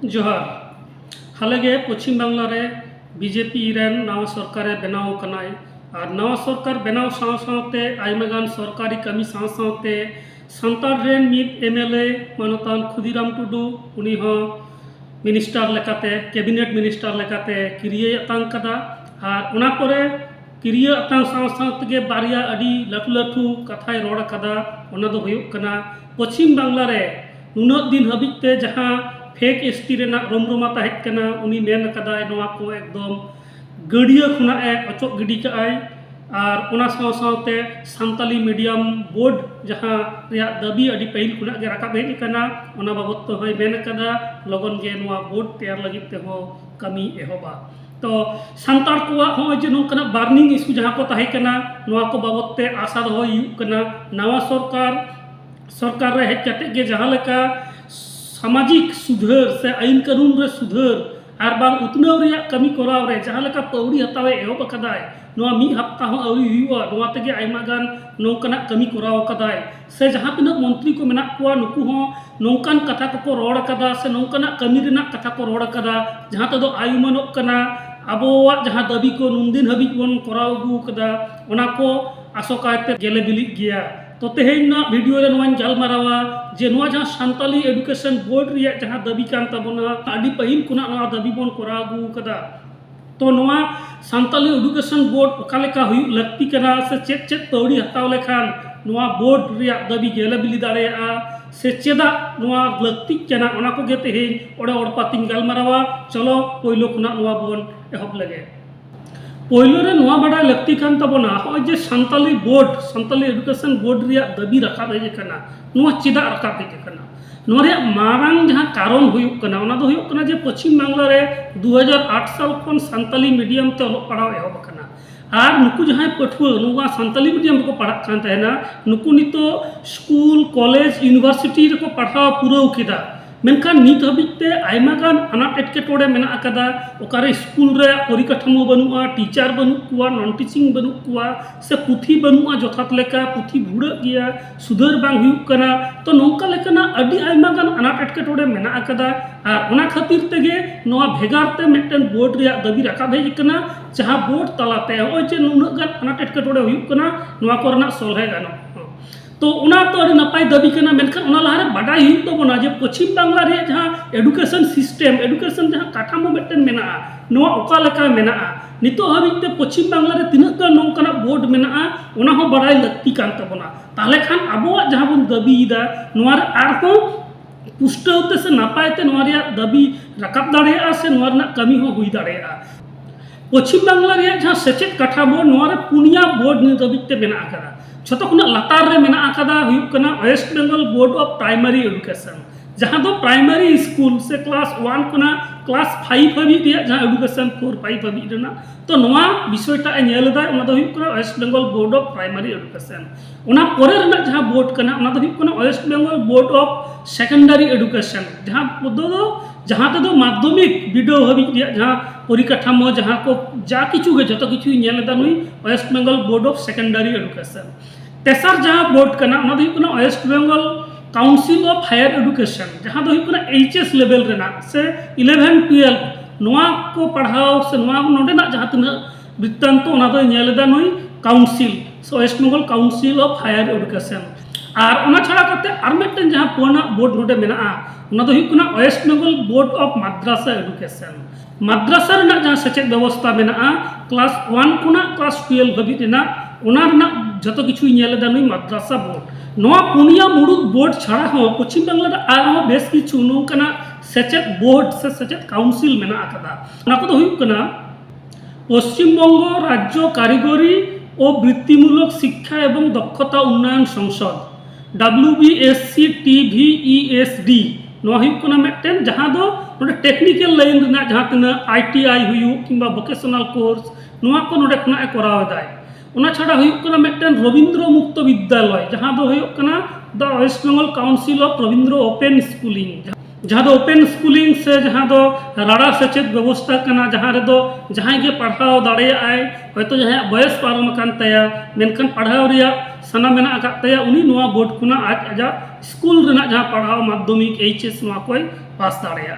जोहार हालेगे पश्चिम बांगला रे BJP rain नवा सरकार बनाव कनाय और नवा सरकार बनाव साथे आयमागान सरकारी कमी साथे सान्ताड़ रेन मिद एमएलए मानतान खुदीराम टुडू उनी हो मिनिस्टार लेकाते कैबिनेट मिनिस्टार लेकाते किरिये अतांग कदा और उना परे किरिये अतांग साथे बारिया अडी लाटू लाटू कथाय रोड़ कदा उना दो हुयुग कना पश्चिम बांगला रे नुनाग दिन हबिते जहां फेक एसटी रेना रोमरोमा तहकना उनी मेन कदाय नवा को एकदम गड़िया खुना अचोक गिडी काय और उना साथे सान्ताली मीडियम बोर्ड जहां रिया दाबी अडी पहिल खुना गे राकाब हेज कना उना बाबत तो होय मेन कदा लगन गे नवा बोर्ड तैयार लगित ते हो कमी एहोबा तो सान्ताड़ को हो जे नोकना बार्निंग इशू जहां को तहकना नवा को बाबत ते आशा दो हुयुग कना नवा सरकार रे हेज कते गे जहां लेका सामाजिक सुधार से आईन कानून रे सुधार और बांग उतनाव रे कमी कराव रे जहां लेका पौड़ी हतावे एहोब कदाय नोआ मी हफ्ता हो अवरी हुआ नोआ तेगे आयमा गान नोकना कमी कराव कदाय से जहां तिना मंत्री को मेना कुआ नुकु हो नोकान कथा को रोड़ कदा से नोकना कमी रेना कथा को रोड़ कदा जहां तदो आयुमानोग कना आबोवा जहां दाबी को नुनदिन हबी बन कराव गु कदा ओना को आसोकायते गेले बिली गया तो तेहेन वीडियो रे नोवान गालमारावा जे नोवा जहां सान्ताली एडुकेशन बोर्ड रिया जहां दाबी कान ताबोना आडी पहिल कुना नोवा दाबी बन कराव गु कदा तो नोवा सान्ताली एडुकेशन बोर्ड ओकालेका हुई लगती कना से चेक चेक पौड़ी हताव लेखान नोवा बोर्ड रिया दाबी गेले बिली दाड़ेया से चेदा नोवा लगती कना ओना को गे तेहेन ओडे ओडपातिन गालमारावा चलो पहिलो कुना नोवा बोन एहब लगे पहिलो रे नोवा बाडा लगती कान ताबोना हो जे सान्ताली एडुकेशन बोर्ड रिया दाबी राकाब हेज कना नोवा चेदा राकाब हेज कना नोवा रे मारांग जहां कारण हुयुग कना ओना दो हुयुग कना जे पश्चिम बांगला रे 2008 साल खन सान्ताली मीडियम ते ओलो पढ़ाव एहब कना और नुकु जहां पठुआ नुवा सान्ताली मीडियम को पढ़ा कान तहना नुकु नितो स्कूल कॉलेज यूनिवर्सिटी रे को पढ़ाव पूरा किदा मेनखान नित हबिते आयमागान अनाट एटकेटोड़े मेना अकदा ओकारे स्कूल रे परिकाठामो बनुआ टीचर बनु कुआ नॉन टीचिंग बनु कुआ से पुथी बनुआ जथात लेका पुथी भुड़ा गया सुधार बांग हुयुग कना तो नोंका लेकना अडी आयमागान अनाट एटकेटोड़े मेना अकदा और ओना खातिर तेगे नोआ भेगार ते मिदटेन बोर्ड रिया दाबी राकाब हेज कना जहां बोर्ड तलाते होय जे नुनाग गान अनाट एटकेटोड़े हुयुग कना नोआ कोरना सलहे गानो तो उना तो अड़ी नपाय दाबी कना मेनखान उना लहारे बाडाय हुयुग तबोना जे पश्चिम बांगला रे जहां एडुकेशन सिस्टम एडुकेशन जहां काठामो मिदटेन मेना नोआ ओका लेका मेना नितो हबिते पश्चिम बांगला रे तिनाक गान नोंकाना बोर्ड मेना उना हो बाडाय लगती कान तबोना ताहले खान आबोआ जहां बन दाबीदा नोआ रे आरहो पुष्टवते से नपायते नोआ रे दाबी राकाब दाड़ेया से नोआ रना कमी हो हुई दाड़ेया पश्चिम बांगला रे जहां सेचेद काठामो नोआ रे पुनिया बोर्ड नि दाबीते मेना अकदा छतो खुना लातार रे मेना अकदा हुयुग कना waste Bengal board of primary education जहां दो प्राइमरी स्कूल से क्लास 1 खुना क्लास 5 हबी दिया जहां एडुकेशन 4 5 हबी रेना तो नोआ विषयटा नेलदा ओना दो हुयुग कना waste Bengal board of primary education ओना परे रेना जहां बोर्ड कना ओना दो हुयुग कना waste Bengal board of secondary education जहां दो जहां तदो माध्यमिक वीडियो हबी दिया जहां परिकाठामो जहां को जा किछु गे जतो किछु नेलदा नुई West Bengal board of secondary Education तेसर जहां बोर्ड कना ओना दो हुयुग कना waste Bengal council of Higher Education जहां दो हुयुग कना एचएस लेवल रेना से 11 12 नोआ को पढ़ाव से नोआ नोडेना जहां तना वृत्तांत ओना दो नेलदा नुई काउंसिल सो West Bengal council of Higher Education और ओना छाड़ा करते आर मिदटेन जहां पुराना बोर्ड नोडे मेना ओना दो हुयुग कना waste Bengal board of madrasah education माद्रासा रेना जहां सेचेद व्यवस्था मेना क्लास 1 खुना क्लास 12 हबी रेना ओना रेना जतो किछु नेलदा नुई माद्रासा बोर्ड नोआ पुनिया मुरुद बोर्ड छाड़ा हो पश्चिम बांगला रे आरो बेस किछु नोंकाना सेचेद बोर्ड से सेचेद काउंसिल मेना अकदा ओना को दो हुयुग कना पश्चिम बंग राज्य कारिगरी और वृत्तिमूलक शिक्षा एवं दक्षता उन्नयन संसद WBSC TVESD नोआ हुयुग कना मिदटेन जहां दो नोडे टेक्निकल लाइन रेना जहां तना ITI हुयुग किंबा वोकेशनल कोर्स नोआ को नोडे खना कराव दाय ओना छाड़ा हुयुग कना मिदटेन रविंद्र मुक्त विद्यालय जहां दो हुयुग कना the West Bengal council of Rabindra open schooling जहां दो ओपन स्कूलिंग से जहां दो राड़ा सेचेद व्यवस्था कना जहां रे दो जहां के पढ़ाव दाड़ेया आय होयतो जहां बयस पारम कान तया मेनखान पढ़ाव रिया सना मेना अका तया उनी नोआ बोर्ड खुना आज आजा स्कूल रेना जहां पढ़ाव माध्यमिक एचएस नोआ कोई पास दाड़ेया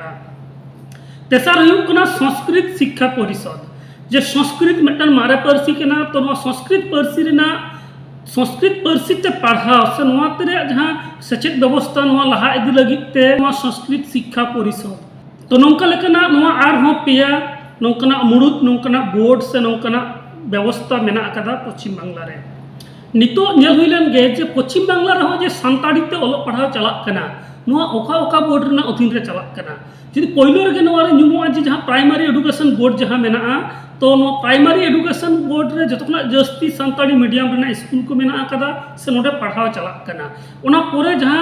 तेसार हुयुग कना संस्कृत शिक्षा परिषद जे संस्कृत मिटन मारे पारसी कना तो नवा संस्कृत पारसी रेना संस्कृत पारसी ते पढ़ाव से नवा तेरे जहां सचेत व्यवस्था नवा लहा इदी लगित ते नवा संस्कृत शिक्षा परिषद तो नौका लेकना नवा आर हो पेया नौकना मुड़ुद नौकना बोर्ड से नौकना व्यवस्था मेना अकदा पश्चिम बांग्ला रे नितो नेल हुइलन गे जे पश्चिम बांग्ला रे हो जे संताड़ी ते ओलो पढ़ाव चलाक कना नवा ओका ओका बोर्ड रेना अधीन रे चलाक कना जदि पहिलो रे नवा रे नुमो जे जहां प्राइमरी एजुकेशन बोर्ड जहां मेना तो नो प्राइमरी एजुकेशन बोर्ड रे जतखना जस्ती संताड़ी मीडियम रेना स्कूल को मेना अकदा से नोडे पढ़ाव चलाक कना ओना पोरे जहां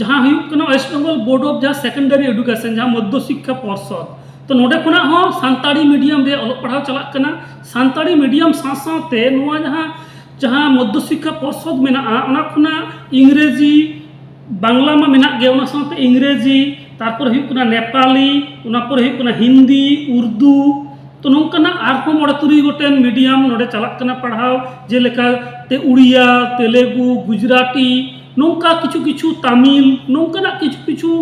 जहां हुयुग कना वेस्ट बंगाल बोर्ड ऑफ जहां सेकेंडरी एजुकेशन जहां मध्य शिक्षा परिषद तो नोडे खुना हो संताड़ी मीडियम रे ओलो पढ़ाव चलाक कना संताड़ी मीडियम साथ-साथते नोवा जहां मध्य शिक्षा परिषद मेना ओना खुना इंग्रेजी बांग्ला मा मेना गे ओना साथे इंग्रेजी तारपर हुयुग कना नेपाली ओना पर हुयुग कना हिंदी उर्दू तो नौकना आरको मोड़े तुरी गोटेन मीडियम नोडे चलाक कना पढ़ाव जेलेका ते उड़िया तेलुगु गुजराती नौका किछु किछु तमिल नौकना किछु किछु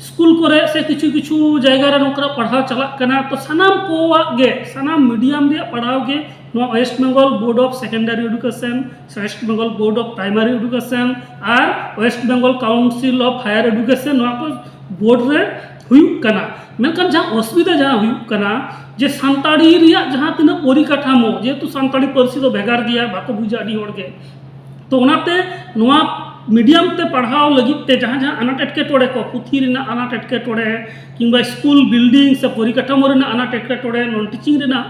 स्कूल करे से किछु किछु जायगा रे नौकरा पढ़ाव चलाक कना तो सनाम कोवा गे सनाम मीडियम रे पढ़ाव गे नो West Bengal Board of Secondary Education West Bengal Board of Primary Education और West Bengal Council of Higher Education नोआ को बोर्ड रे हुयुग कना मेनखान जहां असुविधा जहां हुयुग कना जे संताड़ी रिया जहां तिना परिकाठामो जेतु संताड़ी पारसी दो भेगार गया बाको बुझा अडी होड़गे तो ओनाते नोआ मीडियम ते पढ़ाव लगित ते जहां जहां अनाट एटकेटोड़े को पुथी रेना अनाट एटकेटोड़े किंबा स्कूल बिल्डिंग से परिकाठामो रेना अनाट एटकेटोड़े नॉन टीचिंग रेना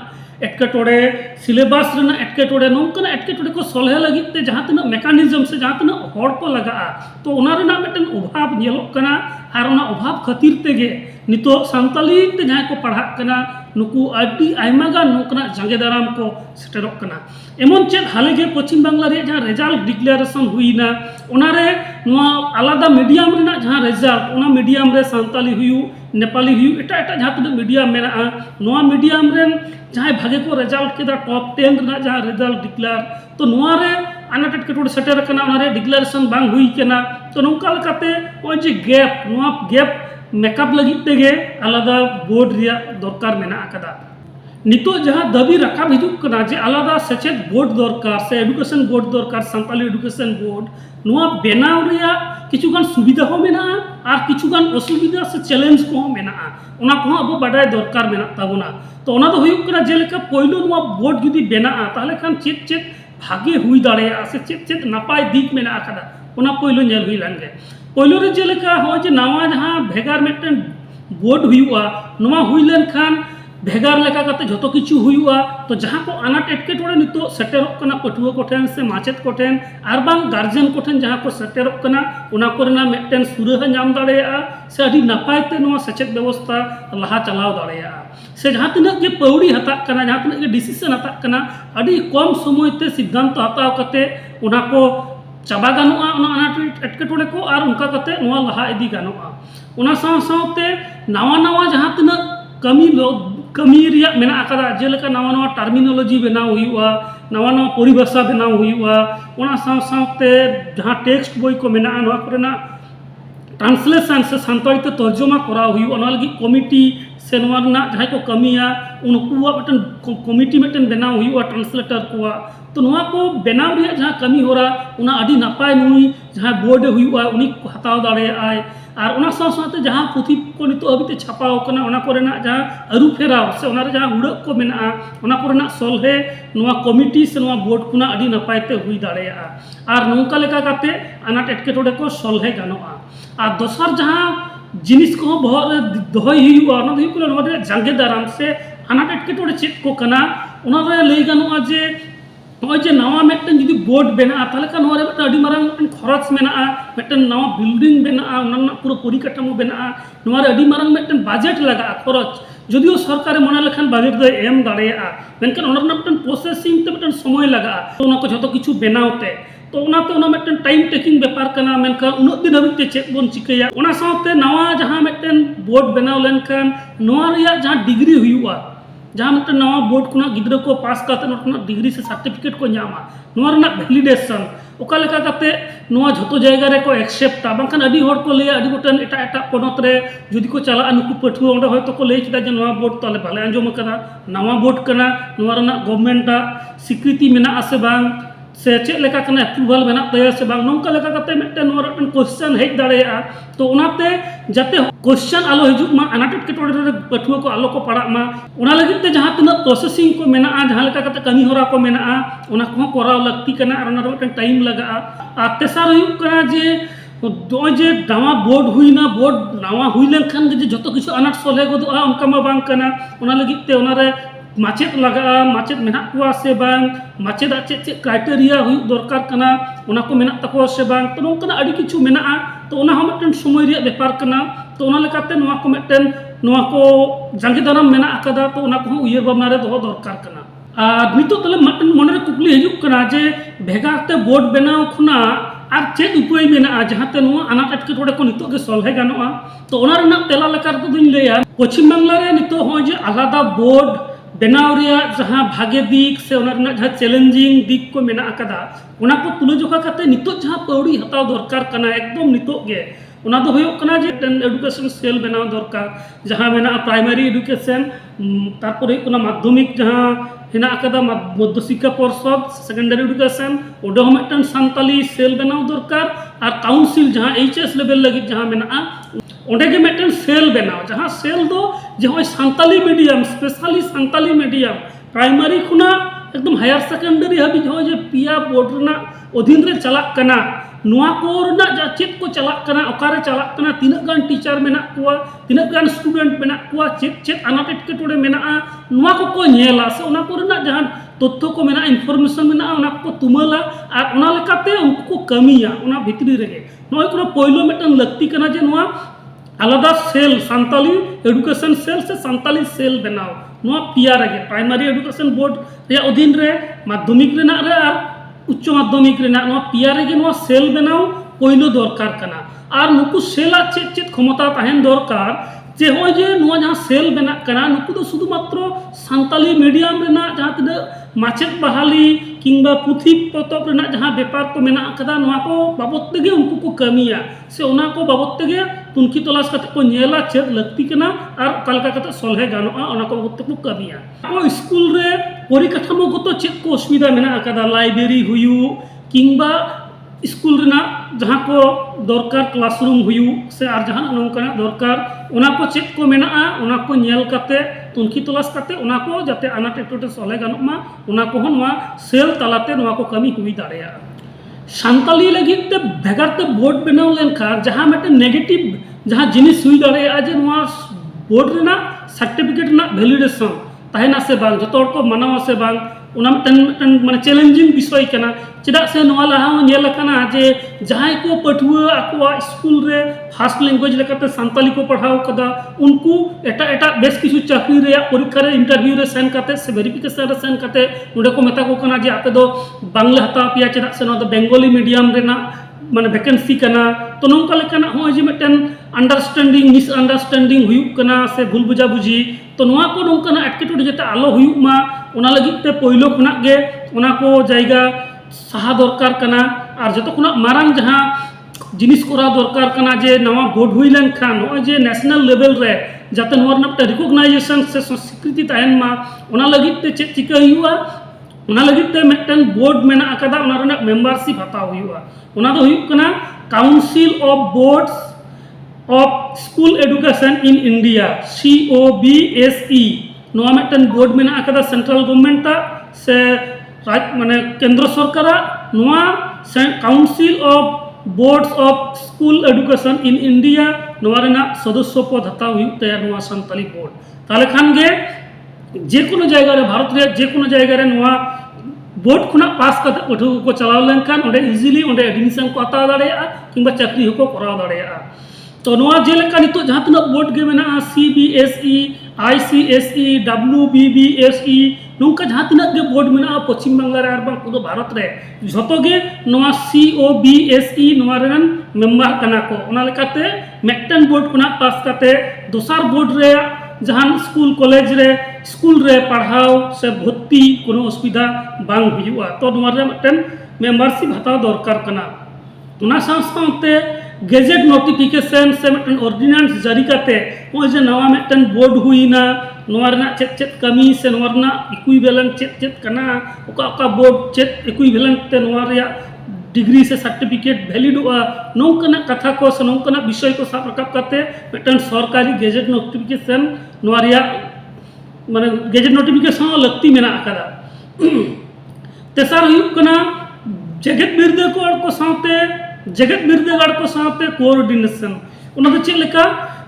एटकेटोड़े सिलेबस रेना एटकेटोड़े नोंकना एटकेटोड़े को सलहे लगित ते जहां तना मेकानिज्म से जहां तना हड़ को लगा तो ओना रेना मिटन अभाव नेलोक कना आर ओना अभाव खातिर तेगे नितो संताली ते जहां को पढ़ा कना नुकु अड्डी आयमागान नोकना जांगे दाराम को सेटरोक कना एमन चेद हाले गे पश्चिम बांग्ला रे जहां रिजल्ट डिक्लेरेशन हुईना ओनारे नोआ आलादा मीडियम रेना जहां रिजल्ट ओना मीडियम रे संताली हुयु नेपाली हुयु एटा एटा जहां तना मीडियम मेना नोआ मीडियम रेन जहां भागे को रिजल्ट केदा टॉप 10 रेना जहां रिजल्ट डिक्लेयर तो नोआ रे अनाट एटकेटोड़े सेटर कना ओनारे डिक्लेरेशन बांग हुई कना तो नोंका लकाते ओय जे गैप नोआ गैप मेकअप लगी तेगे आलादा बोर्ड रिया दरकार मेना अकदा नितो जहां दाबी रकाब हिजुक कना जे आलादा सचेत बोर्ड दरकार से एजुकेशन बोर्ड दरकार संताली एजुकेशन बोर्ड नोआ बेनाव रिया किछुगान सुविधा हो मेना और किछुगान असुविधा से चैलेंज को मेना ओना को अब बाडाय दरकार मेना ताबोना तो ओना दो हुयुक कना जेलेका पहिलो नोआ बोर्ड जुदी बेना ताहले खान चेत चेत भागे हुई दाड़ेया से चेत चेत नापाय दिक मेना अकदा ओना पहिलो नेल हुई लांगे पहिलो रे जेलेका हो जे नावा जहां भेगार मिटन बोर्ड हुयुआ नोवा हुई लेन खान भेगार लेका कते जतो किछु हुयुआ तो जहां को अनाट एटकेटोड़े नितो सेटेरोक कना पटुआ कोठेन से माचेत कोठेन आर बांग गार्जियन कोठेन जहां को सेटेरोक कना ओना कोरेना मिटन सुरह नाम दाड़ेया से अडी नापाय ते नोवा सचेत व्यवस्था लहा चलाव दाड़ेया से जहां तिना के पौड़ी हता कना जहां तिना के डिसीजन हता कना अडी कम समय ते सिद्धांत हताव कते ओना को चाबा गानुआ ओना अनाट एटकेटोड़े को और उनका कते नोआ लहा इदी गानुआ ओना साव सावते नावा नावा जहां तना कमी रिया मेना अकदा जेलेका नावा नावा टर्मिनोलॉजी बनाव हुयुआ नावा नावा परिभाषा बनाव हुयुआ ओना साव सावते जहां टेक्स्ट बोई को मेना नोआ कोरेना ट्रांसलेशन से संताली ते तर्जुमा कराव हुयुआ ओना लगी कमिटी से नोआ ना जहां को कमिया उनकुआ मिटन कमिटी मिटन बनाव हुयुआ ट्रांसलेटर कोआ तो नोआ को बनाव रिया जहां कमी होरा उना अडी नापाय नुई जहां बोर्ड हुयुआ उनी को हताव दाड़े आय और ओना साथ साथ जहां पुथी को नितो अबिते छापाव कना ओना कोरेना जहां अरु फेराव से ओना रे जहां उड़क को मेना ओना कोरेना सलहे नोआ कमिटी से नोआ बोर्ड कुना अडी नापायते हुई दाड़ेया और नोंका लेका काते अनाट एटकेटोड़े को सलहे गानोआ और दोसर जहां जिनिस को बहर दोहय हुयुआ ओना दो हुयुआ नोआ रे जांगे दाराम से अनाट एटकेटोड़े चेत को कना ओना रे लई गानोआ जे नॉय जे नवा मिटन जुदी बोर्ड बेना ताले का नोरे मिटन अडी मारांग मिटन खरच मेना मिटन नवा बिल्डिंग बेना ओना पूरा परिकाठामो बेना नोरे अडी मारांग मिटन बजट लगा खरच जदिओ सरकार मने लेखान बजट दो एम दाड़ेया मेनखान ओना मिटन प्रोसेसिंग ते मिटन समय लगा तो ओना को जतो किछु बेनावते तो ओनाते ओना मिटन टाइम टेकिंग व्यापार कना मेनखान उन दिन हबिते चेक बोन चिकैया ओना साथे नवा जहां मिटन बोर्ड बेनाव लेनखान नोआ रिया जहां डिग्री हुयुआ जहाँ मिट्टन नवा बोर्ड खुना गिद्रा को पास करते डिग्री से सर्टिफिकेट को नामा वैलिडेशन ओका लेका करते नवा झोतो जायगा रे को एक्सेप्टा बांखान अडी होड़ को लेया अडी गोटन एटा एटा पोनत रे जुदी को चला नुकु पठुआ ओंडे होयतो को लई किदा जे नवा बोर्ड तले बाले आंजम कदा नवा बोर्ड कना नवा रना गवर्नमेंट स्वीकृति मेना आसे बांग से चेक लेका कना अप्रूवल मेना तया से बांग नोंका लेका करते मिट्टन नवा रटन क्वेश्चन हेज दाड़ेया तो ओनाते जाते क्वेश्चन आलो हिजुग मा अनाटेट के टोडे रे पठुआ को आलो को पड़ा मा ओना लगित ते जहां तिना प्रोसेसिंग को मेना जहां लेका करते कमी होरा को मेना ओना को कराव लगती कना और ओना रे टाइम लगा आ तेसार हुई कना जे जे नवा बोर्ड हुईना बोर्ड नवा हुई लेनखान जे जतो किछु अनाट सोले गोदोआ उनका मा बांग कना ओना लगित ते ओना रे माचेद लगा माचेद मेना कुआ से बांग माचेद चे क्राइटेरिया हुई दरकार कना ओना को मेना तको से बांग तो नोंकना अडी किछु मेना तो ओना हम मिटन समय रे व्यापार कना तो ओना लेकाते नोआ को मिटन नोआ को जांगे दाराम मेना अकदा तो ओना को उयर भावना रे दोहो दरकार कना आ नितो तले मिटन मन रे कुकली हिजुक कना जे भेगाते बोर्ड बनाव खुना और चेक उपाय मेना जहां ते नुआ अनाट एटकेटोड़े को नितो के सॉल्व गानोआ तो ओना रना तेला लेकार तो दिन लेया पश्चिम बांगला रे नितो हो जे आलादा बोर्ड बनाव रिया जहां भागे दिक से ओना रना जहां चैलेंजिंग दिक को मेना अकदा ओना को तुलजोखा करते नितो जहां पौड़ी हताव दरकार कना एकदम नितो गे ओना दो होयो कना जे एडुकेशन सेल बनाव दरकार जहां मेना प्राइमरी एडुकेशन तारपर होयो कना माध्यमिक जहां हेना अकदा मध्य शिक्षा परिषद सेकेंडरी एडुकेशन ओडो हम मिटन सान्ताली सेल बनाव दरकार और काउंसिल जहां एचएस लेवल लगी जहां मेना ओंडे के मिटन सेल बनाव जहां सेल दो जे होय सान्ताली मीडियम स्पेशली सान्ताली मीडियम प्राइमरी खुना एकदम हायर सेकेंडरी हाबी हो जे पिया बोर्ड रना अधीन रे चलाक कना नुआ को रना जा चेक को चलाक कना ओकारे चलाक कना तिना गान टीचर मेना कुआ तिना गान स्टूडेंट मेना कुआ चेक चेक अनाटेट के टोडे मेना नुआ को नेला से ओना को रना जहां तथ्य को मेना इनफॉरमेशन मेना ओना को तुमला और ओना लेकाते उनको को कमिया ओना भितरी रेगे नय को पहिलो मिटन लगती कना जे नुआ आलादा सेल सान्ताली एडुकेशन सेल से सान्ताली सेल बनाव नुआ पिया रेगे प्राइमरी एडुकेशन बोर्ड रे अधीन रे माध्यमिक रेना रे और उच्च माध्यमिक रेना नुआ पिया रेगे नुआ सेल बनाव पहिलो दरकार कना और नुकु सेला चेक चेक क्षमता ताहेन दरकार जे होय जे नुआ जहां सेल बना कना नुकु तो शुधु मात्र सान्ताली मीडियम रेना जहां तिना माचेत बहाली किंबा पुथी पतब रेना जहां व्यापार को मेना कदा नुआ को बाबत तेगे उनको को कमिया से ओना को बाबत तेगे तुनकी तलाश करते को नेला चेक लगती कना और कलका करते सलहे गानोआ ओना को बाबत को कमिया को स्कूल रे परिकाठामो गतो चेक को असुविधा मेना कदा लाइब्रेरी हुयु किंबा स्कूल रेना जहां को दरकार क्लासरूम हुयु से और जहां नोंकना दरकार ओना को चेक को मेना ओना को नेल करते तुनकी तलाश करते ओना को जाते अनाट एटोटे सलहे गानोमा ओना को नुआ सेल तलाते नुआ को कमी हुई दाड़ेया सान्ताली लगित ते भेगारते बोर्ड बनाव लेनखान जहां मेटे नेगेटिव जहां जिनिस हुई दाड़ेया जे नुआ बोर्ड रेना सर्टिफिकेट ना वैलिडेशन ताहेना से बांग जतो को मनावा से बांग ओना मिटन माने चैलेंजिंग विषय कना चेदा से नोआ लहा नेल कना जे जहां को पठुआ आकवा स्कूल रे फर्स्ट लैंग्वेज लेकाते सान्ताली को पढ़ाव कदा उनको एटा एटा बेस किछु चाकरी रे परीक्षा रे इंटरव्यू रे सेन करते से वेरिफिकेशन रे सेन करते ओडे को मेता को कना जे आपे दो बांग्ला हता पिया चेदा से नो बेंगोली मीडियम रेना माने वैकेंसी कना तो नोंका लेकाना हो जे मिटन अंडरस्टैंडिंग मिसअंडरस्टैंडिंग हुयुक कना से भूल बुझा बुझी तो नोआ को नोंकना एटकेटोडे जेता आलो हुयुक मा ओना लगित ते पहिलो खुना गे ओना को जायगा साहा दरकार कना और जतो खुना मारांग जहां जिनिस करा दरकार कना जे नवा बोर्ड हुई लेन खान नो जे नेशनल लेवल रे जाते नोर नपटे रिकॉग्नाइजेशन से स्वीकृति ताहेन मा ओना लगित ते चेक चिका हुआ ओना लगित ते मिटन बोर्ड मेना अकदा ओना रना मेंबरशिप हताव हुआ ओना दो हुयुक कना council of boards of school education in India COBSE नोआ मिटन बोर्ड मेना अकदा सेंट्रल गवर्नमेंट से माने केंद्र सरकार नोआ council of boards of school education in India नोआ रेना सदस्य पद हताव हुयुक तया नोआ सान्ताली बोर्ड ताले खान गे जे कोनो जायगा रे भारत रे जे कोनो जायगा रे नोआ बोर्ड खुना पास करते पठुआ को चलाव लेनखान ओंडे इजीली ओंडे एडमिशन को हताव दाड़ेया किंबा चाकरी होको कराव दाड़ेया तो नोआ जेलेका नितो जहां तना बोर्ड गे मेना CBSE ICSE WBBSE नोंका जहां तना गे बोर्ड मेना पश्चिम बांगला रे आर बांग भारत रे जतो गे नोआ COBSE नोआ रेन मेंबर कना को ओना लेकाते मेटन बोर्ड खुना पास करते दोसार बोर्ड रे जहान स्कूल रे पढ़ाओ से भर्ती कोनो असुविधा बांग हुआ तो मिट्टन मेम्बरशिप हताव दरकार कना उना साथे गेजेट नोटिफिकेशन से मिट्टन ऑर्डिनेंस जारी करते वो जे नवा मिट्टन बोर्ड हुईना चेत चेत कमी से इक्विवेलेंट चेत चेत कना ओका बोर्ड चेत इक्विवेलेंट ते डिग्री से सर्टिफिकेट वैलिड नौकना कथा को से नौकना विषय को साब रकाब करते मिट्टन सरकारी गेजेट नोटिफिकेशन माने गेजेट नोटिफिकेशन लगती मेना आकादा तेसार हुयुग कना जगत बिरदागार को साथे कोऑर्डिनेशन उना दो चेक लेका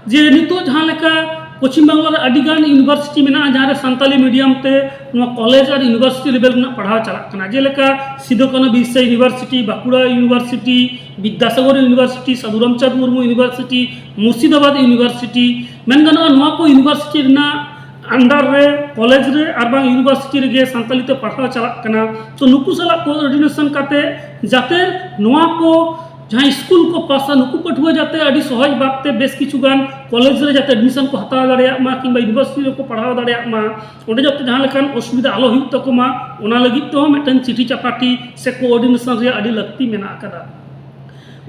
जे नितो जहां लेका पश्चिम बांग्ला अडिगान यूनिवर्सिटी में जहाँ सानताली मीडियम ते कॉलेज और यूनिवर्सिटी लेवल में पढ़ा चलना जेलेका Sido Kanho Birsa university Bankura university Vidyasagar university Sadhu Ramchandra Murmu university Murshidabad university मेन गानोआ को यूनिवर्सिटी अंडर रे कॉलेज रे और बांग यूनिवर्सिटी रे सानताली ते पढ़ा चलना तो नुकु सला कोऑर्डिनेशन करते जाते नोआ को जहाँ स्कूल को पासा नुकु पठुआ जाते अड़ी सहज भावते बेस किछुगान कॉलेज रे जाते एडमिशन को हताव दाड़ेयामा किंबा यूनिवर्सिटी को पढ़ाव दाड़ेयामा ओंडे जाते जहाँ लेकान असुविधा आलो हुयुग तकोमा ओना लगित तो मिट्टन चिठी चापाटी से कोऑर्डिनेशन रे अड़ी लगती मेना आकादा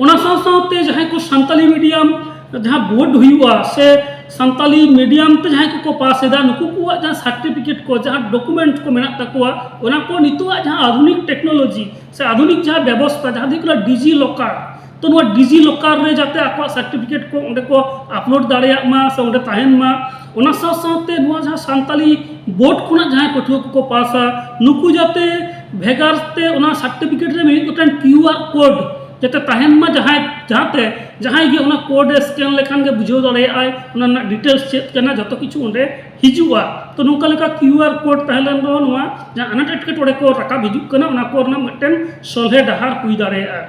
ओना साथे जहाँ को सानताली मीडियम जहाँ बोर्ड हुआ से सानताली मीडियम ते जहाँ को पास एदा नुकु को जहाँ सर्टिफिकेट को जहाँ डॉक्यूमेंट को मेना तकोआ ओना को नितुआ जहाँ आधुनिक टेक्नोलॉजी से आधुनिक जहाँ व्यवस्था जहाँ दिखला डिजी लॉकर तो नुआ डिजी लॉकर रे जाते आको सर्टिफिकेट को ओंडे को अपलोड दाड़ेयामा से ओंडे ताहेनमा ओना साथे नुआ जहाँ सानताली बोर्ड खुना जहाँ पठुआ को पासा नुकु जाते भेगार ते ओना सर्टिफिकेट रे मिदटन क्यूआर कोड जाते ताहेनमा जहाँ गे ओना कोड स्कैन लेखान गे बुझाव दाड़ेयाय ओना डिटेल्स चेक करना जतो किछु ओंडे हिजुआ तो नोका लेका क्यूआर कोड तहलेन दो नुआ जहाँ अनाट एटकेटोड़े को राकाब हिजुग कना ओना को रना मिदटन सलहे डहार हुई दाड़ेया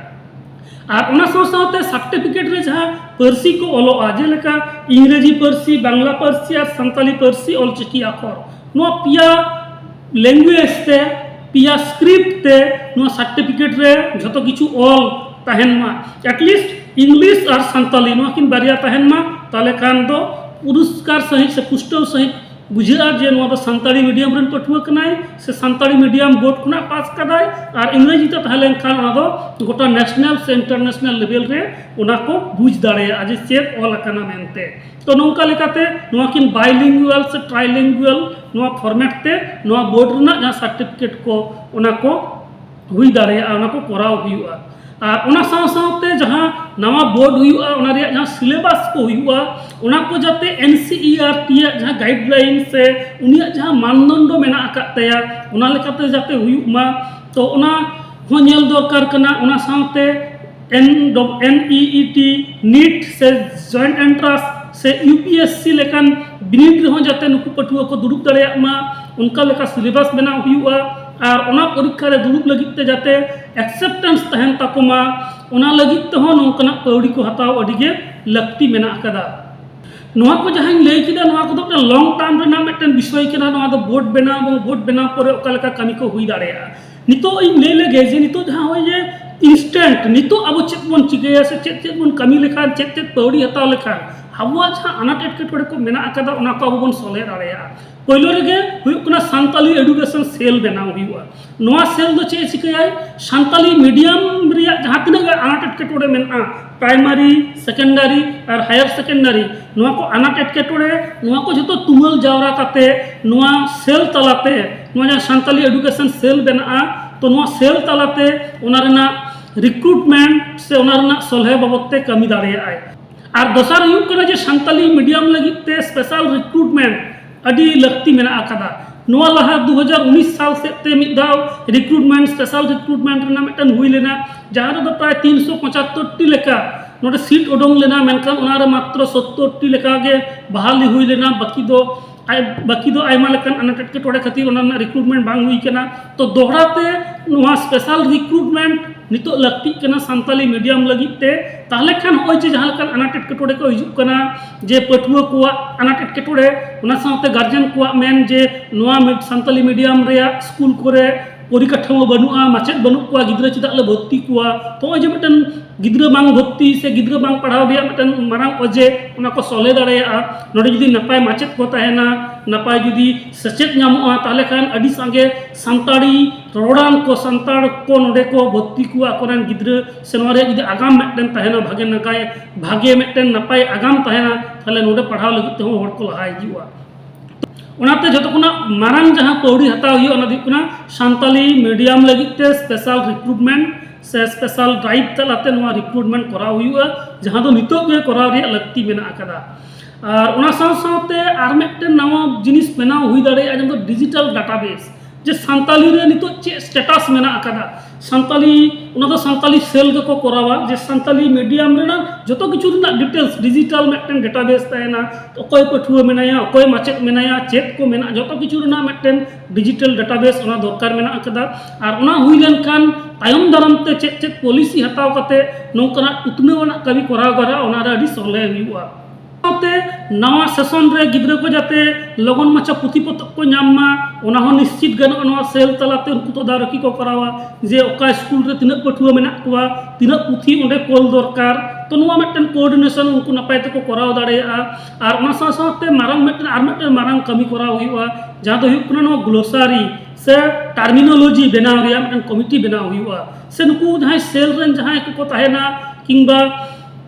और ओना साथे सर्टिफिकेट रे जहाँ पारसी को ऑलोआ जेलेका इंग्रेजी पारसी बांग्ला पारसी और सानताली पारसी ऑलचिकी आखर नुआ पिया लैंग्वेज ते पिया स्क्रिप्ट ते नुआ सर्टिफिकेट रे जतो किछु ऑल तहनमा एटलिस्ट इंग्लिश और सानताली नुआ किन बारिया तहनमा ताले खान दो पुरस्कार सहित से पुष्टव सहित बुझा जे नुआ दो सानताली मीडियम रन पठुआ कनाय से सानताली मीडियम बोर्ड खुना पास कदाय और इंग्रेजी ते तहलेन खान ओना दो गोटा नेशनल से इंटरनेशनल लेवल रे ओना को बुझ दाड़ेया जे चेक ऑल अकाना मेनते तो नौका लेकाते नुआ किन बाइलिंगुअल से ट्राइलिंगुअल नुआ फॉर्मेट ते नुआ बोर्ड रना जहाँ सर्टिफिकेट को ओना को हुई दाड़ेया ओना को कराव हुआ और ओना साथे जहाँ नवा बोर्ड हुआ ओना रे जहाँ सिलेबस को हुआ ओना को जाते एनसीईआरटी जहाँ गाइडलाइन से उनिया जहाँ मानदंड मेना आकातया ओना लेकाते जाते हुआ तो ओना हो नेल दरकार कना ओना साथे NEET नीट से जॉइंट एंट्रांस से यूपीएससी लेकान बिनिड रहो जाते नुकु पठुआ को दुरुब दाड़ेयामा उनका लेका सिलेबस बनाव हुआ और ओना परीक्षा रे दुरुब लगित ते जाते एक्सेप्टेंस तहन ताकोमा ओना लगित ते हो नोकना पौड़ी को हताव अडिगे लगती मेना आकादा नोआ को जहां लay किदा नोआ को दो लॉन्ग टर्म रे ना मिटन विषय केना नोआ दो बोर्ड बनाव पर ओका लेका कमी को हुई दाड़ेया नितो इन ले लेगे जे नितो जहां होय जे इंस्टेंट नितो अब चेक बन चिकेया से चेक बन कमी लेखा चेक पौड़ी हताव लेखा हवा जहां अनाट एटकेटोड़े को मेना आकादा ओना को अब बन सले दाड़ेया पहिलो रेगे हुयुकना सानताली एडुकेशन सेल बनाव हुआ नोआ सेल दो चे चिकाय सानताली मीडियम रिया जहां तिना अनाट एटकेटोड़े मेना प्राइमरी सेकेंडरी और हायर सेकेंडरी नोआ को अनाट एटकेटोड़े नोआ को जतो तुमल जावरा काते नोआ सेल तलाते नोआ जहां सानताली एडुकेशन सेल बना तो नोआ सेल तलाते ओना रेना रिक्रूटमेंट से ओना रेना सलहे बाबते कमी दाड़ेयाय और दोसर हुयुक कना जे सानताली मीडियम लगित ते स्पेशल रिक्रूटमेंट अड़ी लगती मेना आकादा नोआ लहा 2019 साल से ते मिदाव रिक्रूटमेंट स्पेशल रिक्रूटमेंट रेना मिटन हुई लेना जहां रे प्राय 375 टी लेका नोडे सीट ओडोंग लेना मेनखान ओना रे मात्र 70 टी लेका गे बहाली हुई लेना बाकी दो आयमा लेकान अनाट एटकेटोड़े खातिर ओना रिक्रूटमेंट बांग हुई केना तो दोहराते नोआ स्पेशल रिक्रूटमेंट नितो लगती केना सानताली मीडियम लगिते ताहले खान होय जे जहां लेकान अनाट एटकेटोड़े को हिजुग कना जे पठुआ को अनाट एटकेटोड़े ओना साथे गार्जियन को मेन जे नोआ सानताली मीडियम रे स्कूल करे परिकाठामो बनुआ माचेद बनु कुआ गिद्रा चिदा ले भर्ती कुआ तो जे मिटन गिद्रा बांग भर्ती से गिद्रा बांग पढ़ाव रिया मिटन मारांग अजे उना को सोले दाड़ेया नोडे जुदी नपाय माचेद को तहेना नपाय जुदी सचेत नामोआ ताले खान अडी संगे सांताड़ी रोडान को संताड़ को नोडे को भर्ती कुआ कोरन गिद्रा से नोरे जुदी आगाम मिटन तहेना भागे नगाय भागे मिटन नपाय आगाम तहेना ताले नोडे पढ़ाव लगित हो हड़ को लहा हिजुआ उनाते जो तो मारांग जहाँ पौड़ी हताव हुआ सानताली मीडियम लगिते स्पेशल रिक्रूटमेंट से स्पेशल ड्राइव तलाते रिक्रूटमेंट कराव हुआ जहाँ दो नितोग गे कराव रिया लगती मेना अकदा और उना साथे आर मिदटेन नवा जिनिस बनाव हुई दाड़े जहाँ दो डिजिटल डाटाबेस जे सानताली रे नितो चे स्टेटस मेना अकदा सानताली उना दो सानताली सेल गे को करावा जे सानताली मीडियम रेना जतो किछु रेना डिटेल्स डिजिटल मिदटेन डाटाबेस तहेना अकोय पठुआ मेनाया अकोय माचेद मेनाया चेद को मेना जतो किछु रेना मिदटेन डिजिटल डाटाबेस उना दरकार मेना अकदा और उना हुई लेनखान तायम दाराम ते चेद चेद पॉलिसी हताव कते नोंकना उतनेवना कवि कराव गरा उना रे अडी सोले हुआ नवा सेशन रे गिद्रा को जाते लगन माचा पुथी पतक को नामा ओना हो निश्चित गनो नवा सेल तलाते उनको तो दारकी को करावा जे ओका स्कूल रे तिना पठुआ मेना कुआ तिना पुथी ओंडे कोल दरकार तो नवा मिदटेन कोऑर्डिनेशन उनको नपाय ते को कराव दाड़ेया और ओना साथे मारांग मिदटेन आर मिदटेन मारांग कमी कराव हुआ जहाँ दो हुई नो ग्लोसारी से टर्मिनोलॉजी बनाव रिया मिदटेन कमिटी बनाव हुआ से नुकु जहाँ सेल रेन जहाँ को तहेना किंबा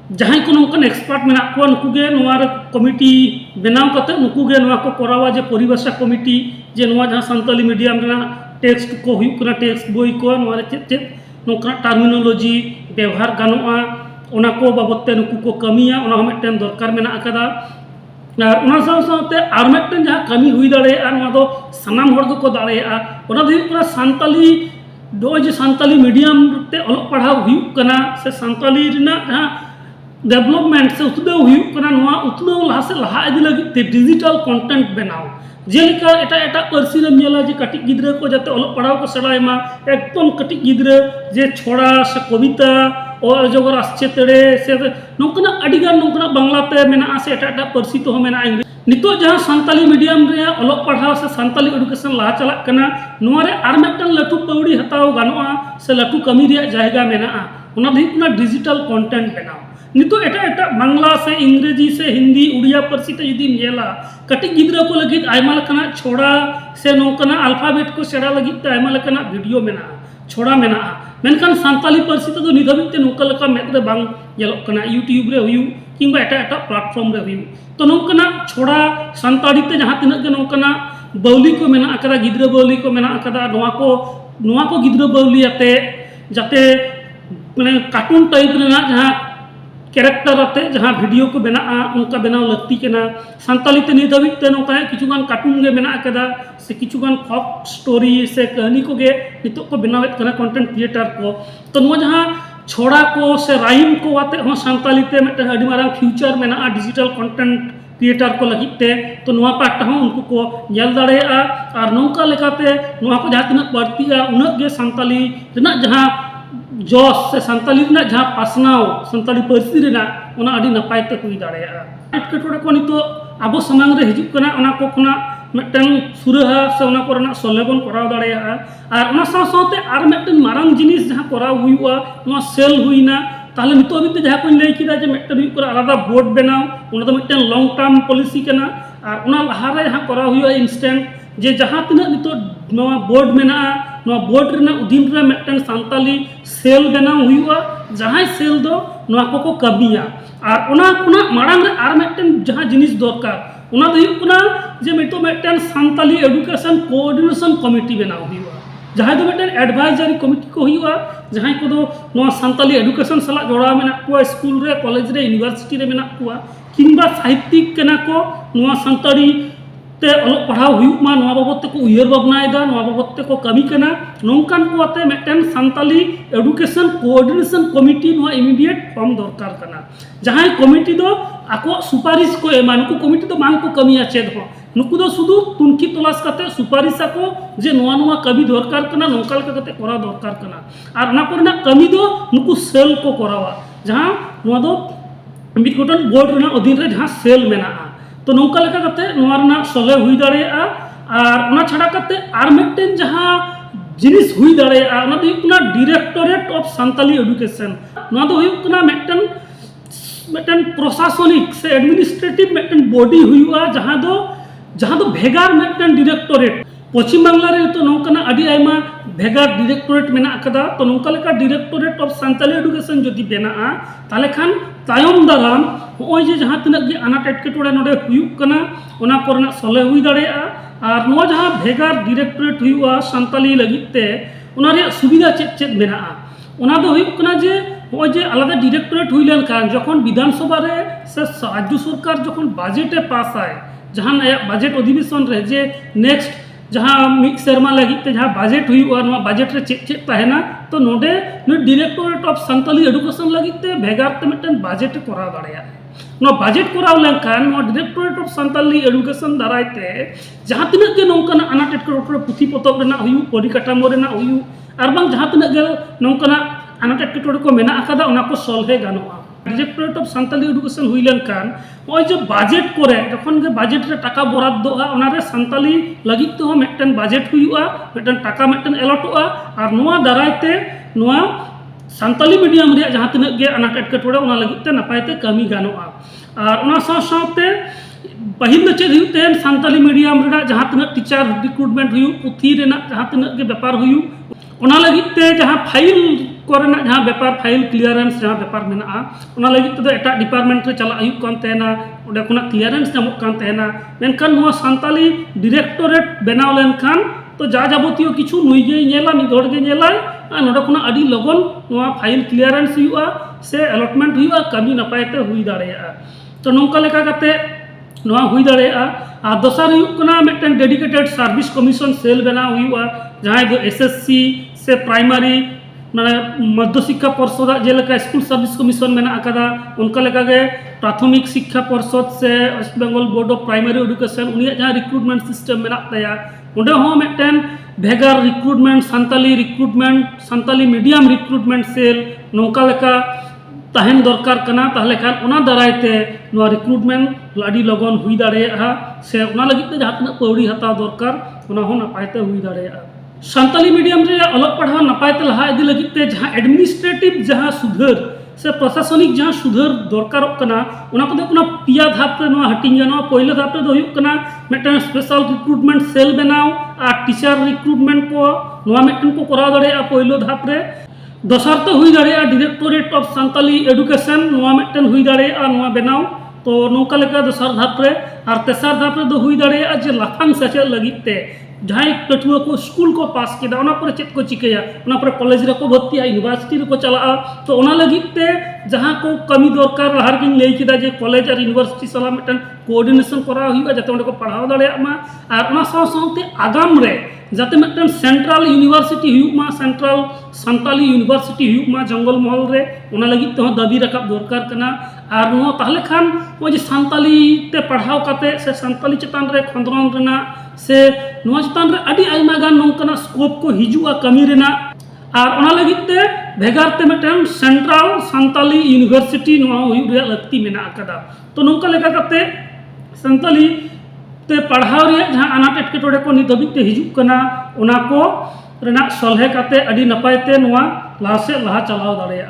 जहाँ को नौकन एक्सपर्ट मेना को नुकुगे नोवार कमिटी बनाव कते नुकुगे नोवा को करावा जे परिभाषा कमिटी जे नोवा जहाँ सानताली मीडियम रेना टेक्स्ट को हुई कना टेक्स्ट बोई को नोवारे चेद नोकना टर्मिनोलॉजी व्यवहार गानोआ ओना को बाबते नुकु को कमिया ओना मिदटेन दरकार मेना अकदा और ओना साथे आर मिदटेन जहाँ कमी हुई दाड़ेया नोवा दो सानाम हर को दाड़ेया ओना दो हुई सानताली दो जे सानताली मीडियम ते अलग पढ़ाव हुई कना से सानताली रेना जहाँ डेवलपमेंट से उतनाव लहा से लहा इदी लगी डिजिटल कंटेंट बनाव जेलिका एटा एटा पार्सी रे मेला जे कटिक गिद्रा को जाते अलग पढ़ाव को सेड़ायमा एकदम कटिक गिद्रा जे छोड़ा से कविता और अजगर आश्चे तेड़े से नोकना अडिगान नोकना बांग्लाते मेना से एटा एटा पार्सी तो मेना नितो जहाँ सानताली मीडियम रे अलग पढ़ाव से सानताली एडुकेशन लहा चला कना नोरे आर मिदटेन लटू पौड़ी हताव गानोआ से लटू कमी रिया जायगा मेना ओना दो डिजिटल कंटेंट बनाव नितो एटा एटा बांग्ला से इंग्रेजी से हिंदी उड़िया पार्सी ते जुदी मेला कटिक गिद्रा को लगित आयमा लकना छोड़ा से नोकना अल्फाबेट को सेड़ा लगित ते आयमा लकना वीडियो मेना छोड़ा मेना मेनखान सानताली पार्सी ते दो निधाबित ते नोका लका मेद रे बांग येलोग कना यूट्यूब रे हुयु किंबा एटा एटा प्लेटफॉर्म रे हुयु तो नोकना छोड़ा सानताली ते जहाँ तिना के नोकना बौली को मेना अकदा गिद्रा बौली को मेना अकदा नोवा को गिद्रा बौली आते जाते माने कार्टून टाइप रेना जहाँ कैरेक्टर आते जहाँ वीडियो को बना उनका बनाव लगती केना सानताली ते नित धाबित ते नोका किछुगान कार्टून गे मेना अकदा से किछुगान फॉक स्टोरी से कहानी को गे नितो को बनावेत कना कंटेंट क्रिएटर को तो नो जहाँ छोड़ा को से राइम को आते हो सानताली ते मिदटेन अडी मारांग फ्यूचर मेना डिजिटल कंटेंट क्रिएटर को लगिते तो नोवा पार्ट हो उनको को नेल दाड़ेया और नौका लेकाते नोवा को जहाँ तिना बढ़तीया उनक गे सानताली रेना जहाँ जॉस से सानताली रेना जहाँ पासनाव सानताली पार्सी रेना ओना अडी नपाय ते हुई दाड़ेया एटकेटोड़े को नितो आबो समांग रे हिजुग कना ओना को खना मिदटेन सुराहा से ओना कोरेना सोलेबन कराव दाड़ेया और ओना साथे आर मिदटेन मारांग जिनिस जहाँ कराव हुआ नोवा सेल हुईना ताहले नितो अबिते जहाँ को लई किदा जे मिदटेन हुई करा आलादा बोर्ड बनाव ओना दो मिदटेन लॉन्ग टर्म पॉलिसी कना और ओना लहा रे जहाँ कराव हुआ इंस्टेंट जे जहाँ तिना नितो नोवा बोर्ड मेना नोवा बोर्ड रेना उदीन रे मिदटेन सानताली सेल बनाव हुआ जहाँ सेल दो नोवा को कमिया और ओना कुना मारांग रे आर मिदटेन जहाँ जिनिस दरकार ओना दो हुई जे मितो मिदटेन सानताली एडुकेशन कोऑर्डिनेशन कमिटी बनाव हुआ जहाँ दो मिदटेन एडवाइजरी कमिटी को हुआ जहाँ को दो नोवा सानताली एडुकेशन सला जोड़ा मेना कुआ स्कूल रे कॉलेज रे यूनिवर्सिटी रे मेना कुआ किंबा साहित्यिक केना को नोवा सानताली ते अलग पढ़ाव हुआ नोवा बाबत को उयर भावनाएदा नोवा बाबत को कमी कना नोंकान को आते मिदटेन सानताली एडुकेशन कोऑर्डिनेशन कमिटी नोवा इमीडिएट फॉर्म दरकार कना जहाँ कमिटी दो आको सुपारिश को एमा नुकु कमिटी दो मांग को कमी चेद हो नुकु दो शुधु तुनखी तलाश करते सुपारिश को जे नोवा नोवा कमी दरकार कना नोंका लेका करते करा दरकार कना और ना कोरना कमी दो नुकु सेल को करावा जहाँ नोवा दो मिद गोटन बोर्ड रेना अधीन रे जहाँ सेल मेना तो नौका लेका करते नोवा रेना सोले हुई दाड़ेया और ओना छाड़ा करते आर मिदटेन जहाँ जिनिस हुई दाड़ेया ओना दो हुयुग कना डायरेक्टरेट ऑफ सान्ताली एडुकेशन नोआ दो हुयुग कना मिदटन प्रशासनिक से एडमिनिस्ट्रेटिव मिदटन बॉडी हुयुआ जहां दो भेगार मिदटन डायरेक्टरेट पश्चिम बांगला रे तो नोंकना अडी आयमा भेगार डायरेक्टरेट मेना अकदा तो नोंका लेका डायरेक्टरेट ऑफ सान्ताली एडुकेशन जदि बेनाआ ताले खान तायम दाराम होय जे जहां तिना गे अनाट एटकेटोड़े नोडे हुयुग कना ओना कोरना सले हुई दाड़ेया और नोआ जहां भेगार डायरेक्टरेट हुयुआ सान्ताली लगिते ओना रे सुविधा चेद चेद मेनाआ ओना दो हुयुग कना जे होय जे आलादा डायरेक्टरेट हुई लेनखान जखन विधानसभा रे से राज्य सरकार जखन बजेटे पास आय जहां बजेट अधिवेशन रे जे नेक्स्ट जहाँ मिक सेरमा लगिते जहाँ बजेट हुआ नोआ बजेट रे चेक चेक तहना तो नोडे डायरेक्टरेट ऑफ सान्ताली एडुकेशन लगिते भेगार ते मिदटन बजेट कराव दाड़ेया नोआ बजेट कराव लेनखान नोआ डायरेक्टरेट ऑफ सान्ताली एडुकेशन दारायते जहाँ तिनाग गे नोंकाना अनाट एटकेटोड़े पुथी पतब रेना हुयु परिकाठामो रेना हुयु आर बांग जहाँ तिनाग गे नोंकाना अनाट एटकेटोड़े को मेना अकादा ओना को सॉल्वे गानोआ डायरेक्टरेट ऑफ सान्ताली एडुकेशन हुई लेनखान ओय जे बजेट करे जखन गे बजेट रे टाका बराद्दोआ ओना रे सान्ताली लगित तो मिदटन बजेट हुयुआ मिदटन टाका मिदटन एलॉटोआ आर नोआ दारायते नोआ सान्ताली मीडियम रे जहां तिनाग गे अनाट एटकेटोड़े ओना लगित ते नपायते कामी गानोआ आर ओना साथे पहिल दो चेद हुयुग तेन सान्ताली मीडियम रे जहां तिनाग टीचर रिक्रूटमेंट हुयुग पुथी रेना जहां तिनाग गे व्यापार हुयुग ओना लगित ते जहां फाइल कोरेना जहां व्यापार फाइल क्लियरेंस जहां व्यापार मेना ओना लगित ते एटा डिपार्टमेंट रे चला हुयुग कान तेना ओडे खुना क्लियरेंस नामक कान तेना मेनखान नोआ सान्ताली डायरेक्टरेट बनाव लेनखान तो जा जाबतीय किछु नुई गे नेला मिद हर गे नेलाय नोडे खुना अडी लगन नोआ फाइल क्लियरेंस हुयुआ से अलॉटमेंट हुयुआ कामी नपायते हुई दाड़ेया तो नोंका लेका काते नोआ हुई दाड़ेया आ दोसर हुयुग कना मिदटन डेडिकेटेड सर्विस कमीशन सेल बनाव हुयुआ जहां दो एसएससी से प्राइमरी माने मध्य शिक्षा पर्षद जेलेका स्कूल सर्विस कमीशन मेना अकादा उनका लेका गे प्राथमिक शिक्षा पर्षद से West Bengal board of primary Education उनिया जहां रिक्रूटमेंट सिस्टम मेना तया ओंडे हो मिदटन भेगार recruitment Santali medium recruitment cell नोंका लेका तहन दरकार कना ताहले खान ओना दारायते नोआ रिक्रूटमेंट अडी लगन हुई दाड़ेया से ओना लगित ते जहां तना पौड़ी हताव दरकार ओना हो नपायते हुई दाड़ेया सान्ताली मीडियम रे अलग पढ़ाव नपायते लहा इदी लगित ते जहां एडमिनिस्ट्रेटिव जहां सुधार से प्रशासनिक जहां सुधार दरकार कना ओना को देखना पिया धाप रे नोआ हटिंग नोआ पहले धाप रे दो हुयुग कना मिदटन स्पेशल रिक्रूटमेंट सेल बनाव आ टीचर रिक्रूटमेंट को नोआ मिदटन को कराव दाड़ेया पहले धाप रे दोसर तो हुई दाड़ेया डायरेक्टरेट ऑफ सान्ताली एडुकेशन नोआ मिदटन हुई दाड़ेया नोआ बनाव तो नौका लेका दोसर धाप रे और तेसर धाप रे दो हुई दाड़ेया जे लाफांग सेचेद लगित ते जहां पटुआ को स्कूल को पास किया ओना पर चेक को चिकया ओना पर कॉलेज रे को भर्ती यूनिवर्सिटी रे को चला तो ओना लगित ते जहां को कमी दरकार लहार गिन लई किदा जे कॉलेज और यूनिवर्सिटी सला मिदटन कोऑर्डिनेशन करा हुआ जाते ओंडे को पढ़ाव दाड़ेया मा और ओना साथे आगाम रे जाते मिदटन सेंट्रल यूनिवर्सिटी हुयुग मा सेंट्रल सान्ताली यूनिवर्सिटी हुयुग मा जंगल महल रे ओना लगित ते दाबी रकाब दरकार कना और नो ताहले खान ओ जे सान्ताली ते पढ़ाव काते से सान्ताली चेतान रे खंदरन रेना से नोआ चेतान रे अडी आयमा गान नोंकना स्कोप को हिजुआ कमी रेना और ओना लगित ते भेगार ते मिदटन सेंट्रल सान्ताली यूनिवर्सिटी नोआ हुयुग रे लक्ति मेना अकदा तो नोंका लेका काते सान्ताली ते पढ़ाव रे जहां अनाट एटकेटोड़े को नित हबित ते हिजुग कना ओना को रेना सलहे काते अडी नपाय ते नोआ लाहा से लाहा चलाव दाड़ेया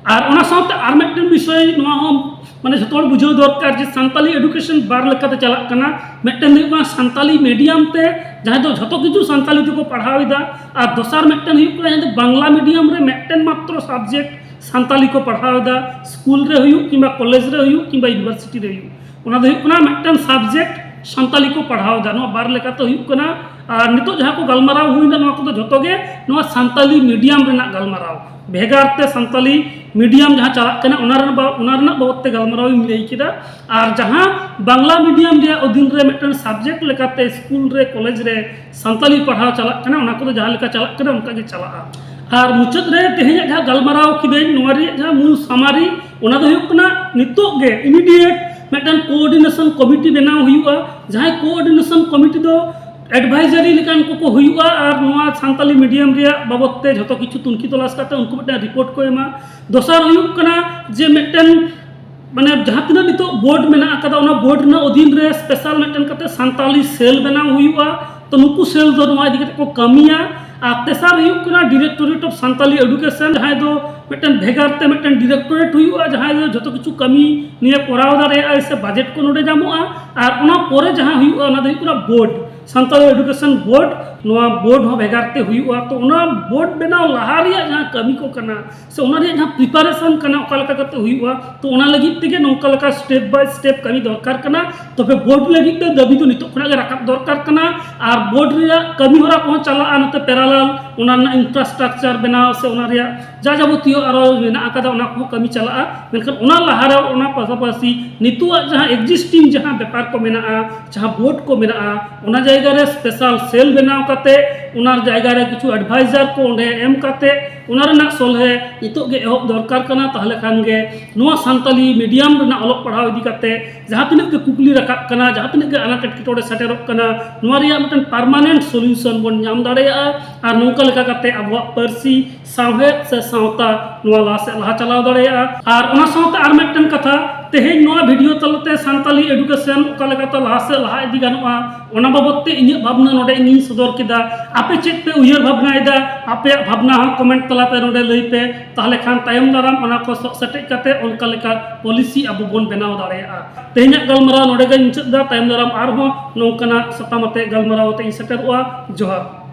और ओना साथे आर मिदटन विषय नोआ हम माने जतोड़ बुझाव दरकार जे सान्ताली एडुकेशन बार लेकाते चला कना मिदटन हुयुग सान्ताली मीडियम ते जहां दो झतो किछु सान्ताली ते को पढ़ावेदा और दोसर मिदटन हुयुग कना बांग्ला मीडियम रे मिदटन मात्र सब्जेक्ट सान्ताली को पढ़ावेदा स्कूल रे हुयुग किबा कॉलेज रे हुयुग किबा यूनिवर्सिटी रे हुयुग ओना दो हुयुग कना मिदटन सब्जेक्ट सान्ताली को पढ़ावेदा नोआ बार लेकाते हुयुग कना और नितो जहां को गलमाराव हुइना नोआ को जतो गे नोआ सान्ताली मीडियम रेना गलमाराव भेगार ते सान्ताली मीडियम जहां चला कना ओना बाबत ते गलमाराव इन लई किदा और जहां बांग्ला मीडियम रे अधीन रे मिदटन सब्जेक्ट लेकाते स्कूल रे कॉलेज रे सान्ताली पढ़ाव चला कना ओना को जहां लेका चला कना उनका गे चला और मुचाद रे तेहेज जहां गलमाराव किदे नोआ रे जहां मूल सामारी ओना दो हुयुग कना नितो गे इमीडिएट मिदटन कोऑर्डिनेशन कमिटी बनाव हुयुआ जहां कोऑर्डिनेशन कमिटी दो एडवाइजरी लेकान को हुयुआ और नोआ सान्ताली मीडियम रे बाबत ते झतो किछु तुनखी तलाश काते उनको मिदटन रिपोर्ट को एमा दोसर हुयुग कना जे मिदटन माने जहां तिना नितो बोर्ड मेना अकदा ओना बोर्ड ना अधीन रे स्पेशल मिदटन काते सान्ताली सेल बनाव हुयुआ तो नुकु सेल दो नोआ इदि को कमिया और तेसार हुयुग कना डायरेक्टोरेट ऑफ सान्ताली एडुकेशन जहाँ दो मिटन भेगारते मिटन डायरेक्टोरेट हुयुगा जहाँ दो जतो किछु कमी निये कोराव दाड़ेया से बजेट को नोडे जामुआ और ओना पोरे जहाँ हुयुगा ओना दो हुयुगा बोर्ड सान्ताली एडुकेशन बोर्ड नोआ बोर्ड हो भेगारते हुयुगा तो ओना बोर्ड बनाव लहा रिया जहाँ कमी को कना से ओना रिया जहाँ प्रिपारेशन कना ओका लका करते हुयुगा तो ओना लगी तेगे नोका लका स्टेप बाय स्टेप कमी दरकार कना तबे बोर्ड लगी ते दबी तो नितो खना राकाब दरकार कना और बोर्ड रिया कमी होरा को चला नते पैरेलल ओना इंफ्रास्ट्रक्चर बनाव से ओना रिया जा जाबतियो आरो मेना आकादा ओना को कमी चला मेनखान ओना लहारे ओना पासापासी नितुआ जहाँ एग्जिस्टिंग जहाँ व्यापार को मेना जहाँ बोर्ड को मेना ओना जायगा रे स्पेशल सेल बनाव काते ओना जायगा रे किछु एडवाइजर को ओंडे एम काते ओना रना सोलहे नितो गे एहब दरकार कना ताहले खान गे नोआ सान्ताली मीडियम रना अलग पढ़ाव इदी काते जहाँ तिनक के कुकली रकाब कना जहाँ तिनक के अनाट एटकेटोड़े सेटेरोग कना नोआ रिया मिटन परमानेंट सॉल्यूशन बन नाम दाड़ेया और नोका लेका काते आबो पर्सी सावहेद से सावता नोआ लाहा चलाव दाड़ेया और ओना सावते आर मिटन कथा तेहेन नोआ वीडियो तलते सान्ताली एडुकेशन ओका लेकाते लाहा से लाहा इदी गानोआ ओना बाबतते इᱧ भावना नोडे इᱧ सदर केदा आपे चेक पे उयहर भावना एदा आपे भावना हम कमेंट तलाते नोडे लई पे ताहले खान तायम दाराम ओना को सटेज काते ओनका लेका पॉलिसी आबो बोन बनाव दाड़ेया तेहेन्या गलमराव नोडे गे मुचाद दा तायम दाराम आरहो नोंकाना सतामते गलमराव ते सेटेरवा जोहार।